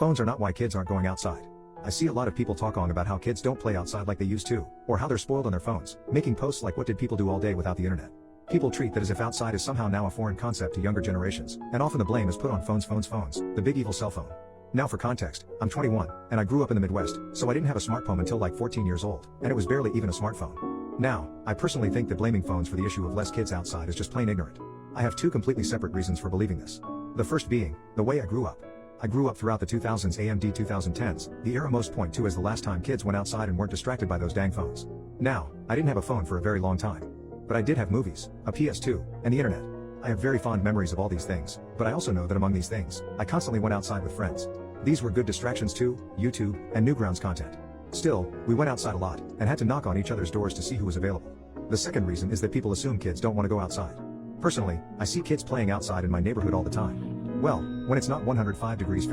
Phones are not why kids aren't going outside. I see a lot of people talking about how kids don't play outside like they used to, or how they're spoiled on their phones, making posts like what did people do all day without the internet. People treat that as if outside is somehow now a foreign concept to younger generations, and often the blame is put on phones, the big evil cell phone. Now for context, I'm 21, and I grew up in the Midwest, so I didn't have a smartphone until like 14 years old, and it was barely even a smartphone. Now, I personally think that blaming phones for the issue of less kids outside is just plain ignorant. I have two completely separate reasons for believing this. The first being, the way I grew up. I grew up throughout the 2000s and 2010s, the era most point to as the last time kids went outside and weren't distracted by those dang phones. Now, I didn't have a phone for a very long time. But I did have movies, a PS2, and the internet. I have very fond memories of all these things, but I also know that among these things, I constantly went outside with friends. These were good distractions too, YouTube, and Newgrounds content. Still, we went outside a lot, and had to knock on each other's doors to see who was available. The second reason is that people assume kids don't want to go outside. Personally, I see kids playing outside in my neighborhood all the time. Well, when it's not 105 degrees